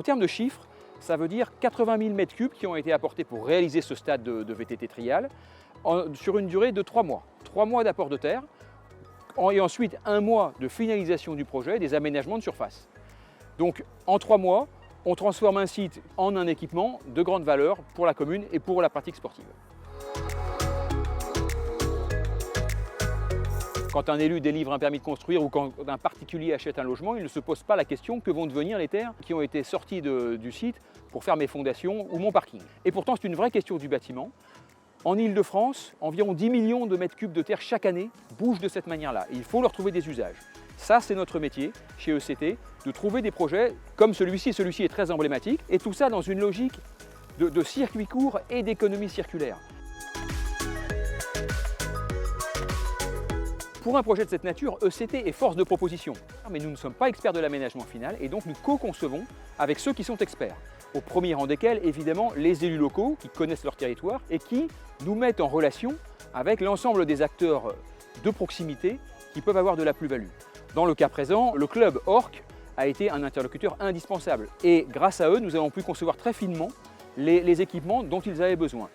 En termes de chiffres, ça veut dire 80 000 m3 qui ont été apportés pour réaliser ce stade de VTT trial sur une durée de 3 mois. 3 mois d'apport de terre et ensuite 1 mois de finalisation du projet, des aménagements de surface. Donc en 3 mois, on transforme un site en un équipement de grande valeur pour la commune et pour la pratique sportive. Quand un élu délivre un permis de construire ou quand un particulier achète un logement, il ne se pose pas la question que vont devenir les terres qui ont été sorties du site pour faire mes fondations ou mon parking. Et pourtant, c'est une vraie question du bâtiment. En Île-de-France, environ 10 millions de mètres cubes de terre chaque année bougent de cette manière-là. Il faut leur trouver des usages. Ça, c'est notre métier chez ECT, de trouver des projets comme celui-ci. Celui-ci est très emblématique. Et tout ça dans une logique de circuit court et d'économie circulaire. Pour un projet de cette nature, ECT est force de proposition. Mais nous ne sommes pas experts de l'aménagement final et donc nous co-concevons avec ceux qui sont experts. Au premier rang desquels, évidemment, les élus locaux qui connaissent leur territoire et qui nous mettent en relation avec l'ensemble des acteurs de proximité qui peuvent avoir de la plus-value. Dans le cas présent, le club ORC a été un interlocuteur indispensable et grâce à eux, nous avons pu concevoir très finement les équipements dont ils avaient besoin.